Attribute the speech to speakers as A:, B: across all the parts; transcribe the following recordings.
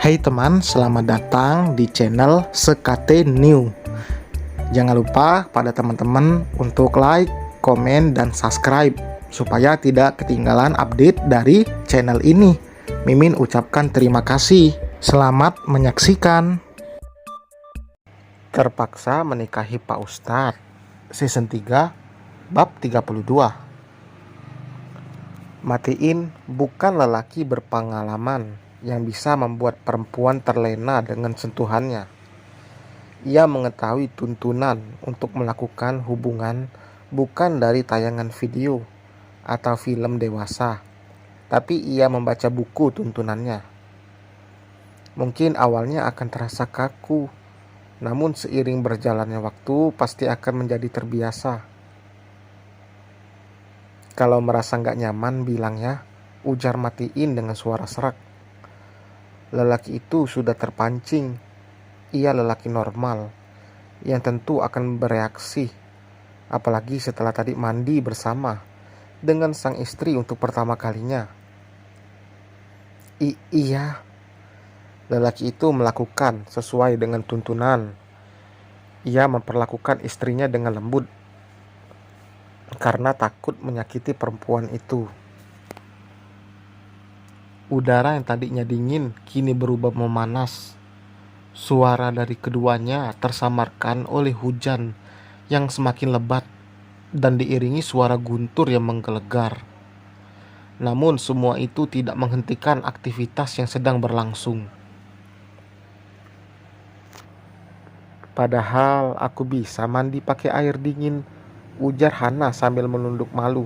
A: Hai teman, selamat datang di channel Sekate New. Jangan lupa pada teman-teman untuk like, komen, dan subscribe supaya tidak ketinggalan update dari channel ini. Mimin ucapkan terima kasih. Selamat menyaksikan. Terpaksa menikahi Pak Ustadz, season 3, bab 32. Matiin bukan lelaki berpengalaman yang bisa membuat perempuan terlena dengan sentuhannya. Ia mengetahui tuntunan untuk melakukan hubungan bukan dari tayangan video atau film dewasa, tapi ia membaca buku tuntunannya. Mungkin awalnya akan terasa kaku, namun seiring berjalannya waktu pasti akan menjadi terbiasa. Kalau merasa nggak nyaman bilangnya, ujar Matiin dengan suara serak. Lelaki itu sudah terpancing. Ia lelaki normal yang tentu akan bereaksi, apalagi setelah tadi mandi bersama dengan sang istri untuk pertama kalinya. Iya, lelaki itu melakukan sesuai dengan tuntunan. Ia memperlakukan istrinya dengan lembut karena takut menyakiti perempuan itu. Udara yang tadinya dingin kini berubah memanas. Suara dari keduanya tersamarkan oleh hujan yang semakin lebat dan diiringi suara guntur yang menggelegar. Namun semua itu tidak menghentikan aktivitas yang sedang berlangsung. Padahal aku bisa mandi pakai air dingin, ujar Hana sambil menunduk malu.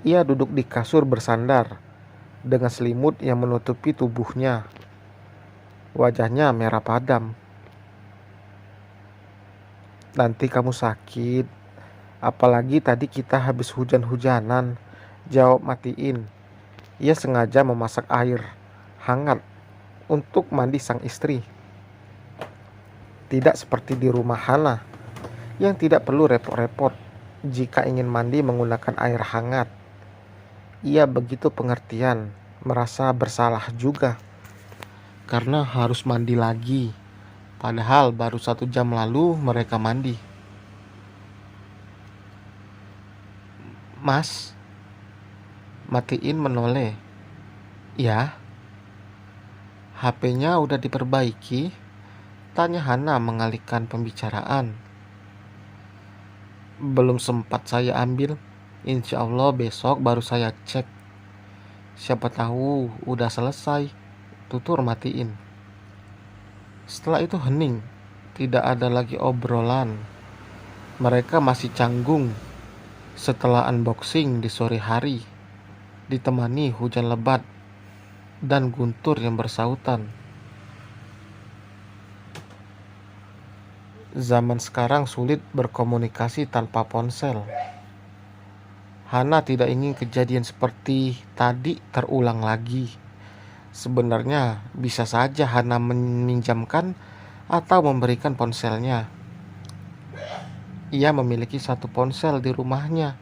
A: Ia duduk di kasur bersandar dengan selimut yang menutupi tubuhnya. Wajahnya merah padam. Nanti kamu sakit, apalagi tadi kita habis hujan-hujanan, jawab Matiin. Ia sengaja memasak air hangat untuk mandi sang istri. Tidak seperti di rumah Hana, yang tidak perlu repot-repot jika ingin mandi menggunakan air hangat. Ia begitu pengertian, merasa bersalah juga karena harus mandi lagi. Padahal baru 1 jam lalu mereka mandi. Mas, Matiin menoleh. Ya, HP-nya udah diperbaiki? Tanya Hana mengalihkan pembicaraan. Belum sempat saya ambil. Insya Allah besok baru saya cek. Siapa tahu udah selesai, tutur Matiin. Setelah itu hening, tidak ada lagi obrolan. Mereka masih canggung setelah unboxing di sore hari, ditemani hujan lebat dan guntur yang bersautan. Zaman sekarang sulit berkomunikasi tanpa ponsel. Hana tidak ingin kejadian seperti tadi terulang lagi. Sebenarnya bisa saja Hana meminjamkan atau memberikan ponselnya. Ia memiliki 1 ponsel di rumahnya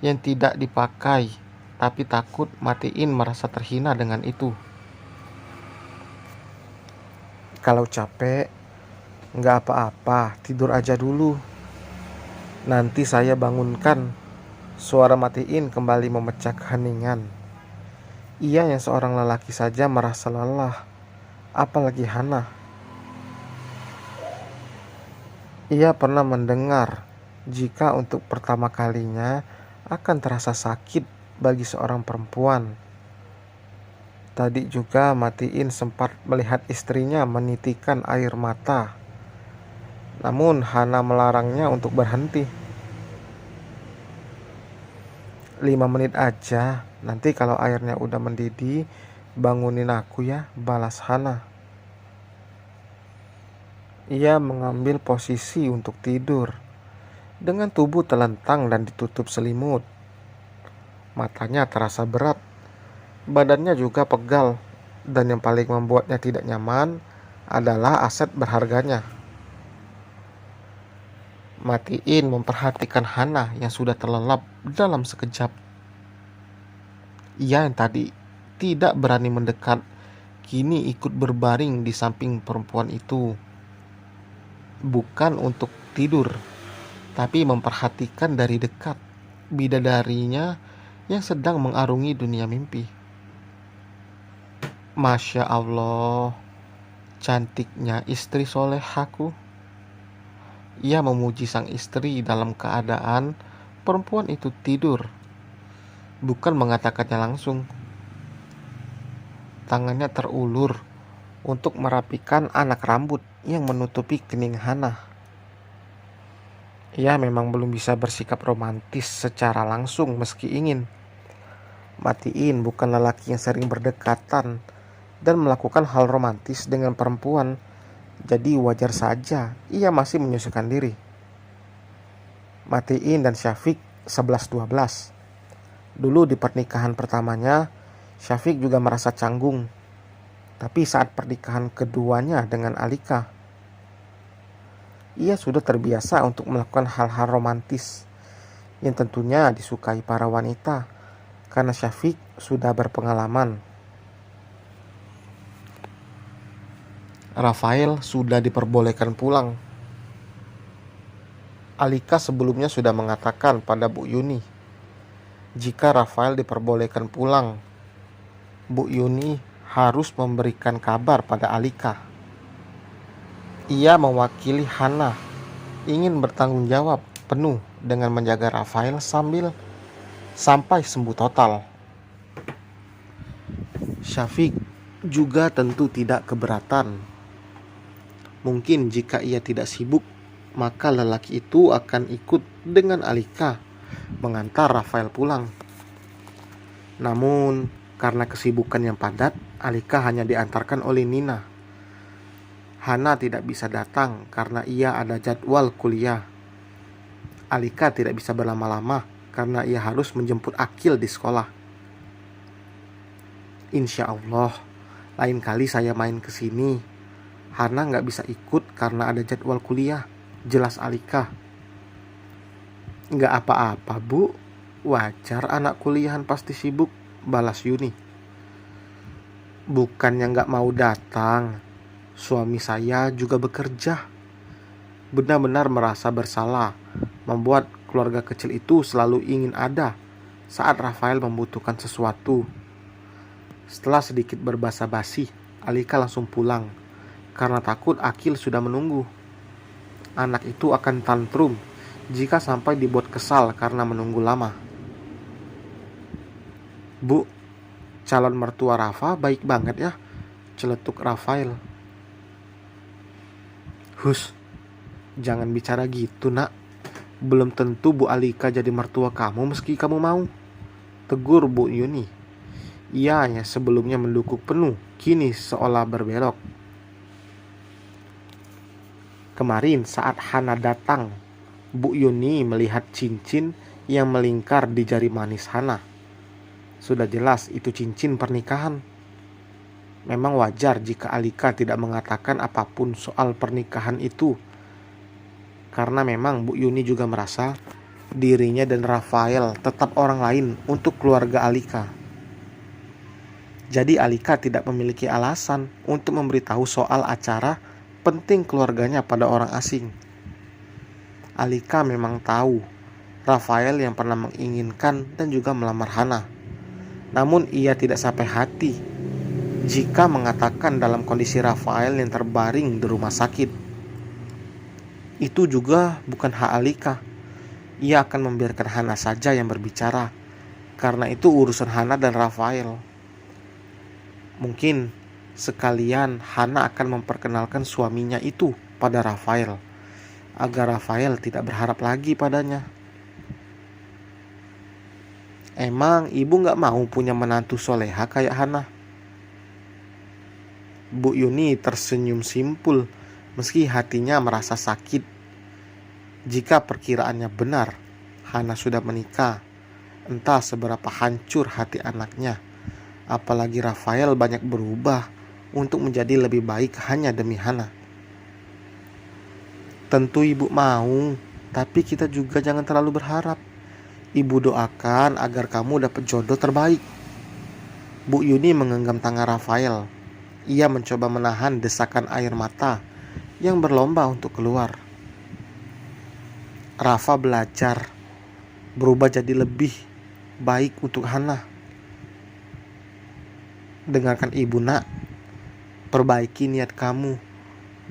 A: yang tidak dipakai, tapi takut Matiin merasa terhina dengan itu. Kalau capek, nggak apa-apa, tidur aja dulu. Nanti saya bangunkan. Suara Matiin kembali memecah keheningan. Ia yang seorang lelaki saja merasa lelah, apalagi Hana. Ia pernah mendengar jika untuk pertama kalinya akan terasa sakit bagi seorang perempuan. Tadi juga Matiin sempat melihat istrinya menitikan air mata. Namun Hana melarangnya untuk berhenti. 5 menit aja, nanti kalau airnya udah mendidih, bangunin aku ya, balas Hana. Ia mengambil posisi untuk tidur, dengan tubuh telentang dan ditutup selimut. Matanya terasa berat, badannya juga pegal, dan yang paling membuatnya tidak nyaman adalah aset berharganya. Matiin memperhatikan Hana yang sudah terlelap dalam sekejap. Ia yang tadi tidak berani mendekat kini ikut berbaring di samping perempuan itu, bukan untuk tidur, tapi memperhatikan dari dekat bidadarinya yang sedang mengarungi dunia mimpi. Masya Allah, cantiknya istri solehaku. Ia memuji sang istri dalam keadaan perempuan itu tidur, bukan mengatakannya langsung. Tangannya terulur untuk merapikan anak rambut yang menutupi kening Hana. Ia memang belum bisa bersikap romantis secara langsung meski ingin. Matiin bukan lelaki yang sering berdekatan dan melakukan hal romantis dengan perempuan, jadi wajar saja ia masih menyesuaikan diri. Matiin dan Syafiq 11-12. Dulu di pernikahan pertamanya, Syafiq juga merasa canggung. Tapi saat pernikahan keduanya dengan Alika, ia sudah terbiasa untuk melakukan hal-hal romantis yang tentunya disukai para wanita karena Syafiq sudah berpengalaman. Rafael sudah diperbolehkan pulang. Alika sebelumnya sudah mengatakan pada Bu Yuni, jika Rafael diperbolehkan pulang, Bu Yuni harus memberikan kabar pada Alika. Ia mewakili Hana ingin bertanggung jawab penuh dengan menjaga Rafael sampai sembuh total. Syafiq juga tentu tidak keberatan. Mungkin jika ia tidak sibuk, maka lelaki itu akan ikut dengan Alika mengantar Rafael pulang. Namun, karena kesibukan yang padat, Alika hanya diantarkan oleh Nina. Hana tidak bisa datang karena ia ada jadwal kuliah. Alika tidak bisa berlama-lama karena ia harus menjemput Akil di sekolah. Insya Allah, lain kali saya main ke sini. Hana nggak bisa ikut karena ada jadwal kuliah, jelas Alika. Nggak apa-apa Bu, wajar anak kuliahan pasti sibuk, balas Yuni. Bukannya nggak mau datang, suami saya juga bekerja. Benar-benar merasa bersalah membuat keluarga kecil itu selalu ingin ada saat Rafael membutuhkan sesuatu. Setelah sedikit berbasa-basi, Alika langsung pulang karena takut Akil sudah menunggu. Anak itu akan tantrum jika sampai dibuat kesal karena menunggu lama. Bu, calon mertua Rafa baik banget ya, celetuk Rafael. Hus, jangan bicara gitu nak. Belum tentu Bu Alika jadi mertua kamu meski kamu mau, tegur Bu Yuni. Ia hanya sebelumnya mendukung penuh, kini seolah berbelok. Kemarin saat Hana datang, Bu Yuni melihat cincin yang melingkar di jari manis Hana. Sudah jelas itu cincin pernikahan. Memang wajar jika Alika tidak mengatakan apapun soal pernikahan itu. Karena memang Bu Yuni juga merasa dirinya dan Rafael tetap orang lain untuk keluarga Alika. Jadi Alika tidak memiliki alasan untuk memberitahu soal acara penting keluarganya pada orang asing. Alika memang tahu Rafael yang pernah menginginkan dan juga melamar Hana. Namun ia tidak sampai hati jika mengatakan dalam kondisi Rafael yang terbaring di rumah sakit. Itu juga bukan hak Alika. Ia akan membiarkan Hana saja yang berbicara, karena itu urusan Hana dan Rafael. Mungkin sekalian Hana akan memperkenalkan suaminya itu pada Rafael, agar Rafael tidak berharap lagi padanya. Emang ibu gak mau punya menantu soleha kayak Hana? Bu Yuni tersenyum simpul meski hatinya merasa sakit. Jika perkiraannya benar, Hana sudah menikah, entah seberapa hancur hati anaknya. Apalagi Rafael banyak berubah untuk menjadi lebih baik hanya demi Hana. Tentu ibu mau, tapi kita juga jangan terlalu berharap. Ibu doakan agar kamu dapat jodoh terbaik. Bu Yuni menggenggam tangan Rafael. Ia mencoba menahan desakan air mata yang berlomba untuk keluar. Rafa belajar berubah jadi lebih baik untuk Hana. Dengarkan ibu nak, perbaiki niat kamu.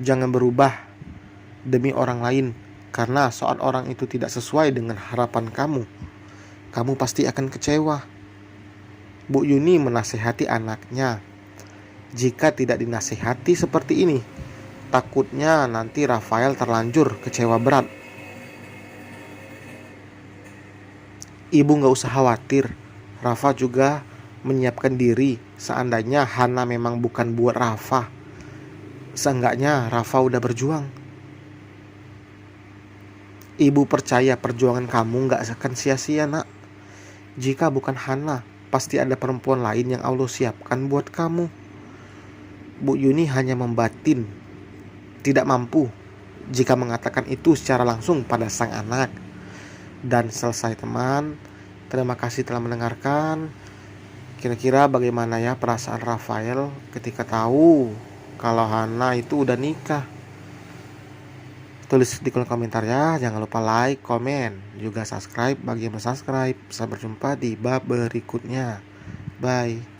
A: Jangan berubah demi orang lain, karena saat orang itu tidak sesuai dengan harapan kamu pasti akan kecewa. Bu Yuni menasihati anaknya. Jika tidak dinasihati seperti ini, takutnya nanti Rafael terlanjur kecewa berat. Ibu gak usah khawatir, Rafa juga menyiapkan diri seandainya Hana memang bukan buat Rafa. Seenggaknya Rafa udah berjuang. Ibu percaya perjuangan kamu gak akan sia-sia nak. Jika bukan Hana, pasti ada perempuan lain yang Allah siapkan buat kamu. Bu Yuni hanya membatin, tidak mampu jika mengatakan itu secara langsung pada sang anak. Dan selesai teman, terima kasih telah mendengarkan. Kira-kira bagaimana ya perasaan Rafael ketika tahu kalau Hana itu udah nikah? Tulis di kolom komentar ya. Jangan lupa like, komen, juga subscribe bagi yang belum subscribe. Sampai berjumpa di bab berikutnya. Bye.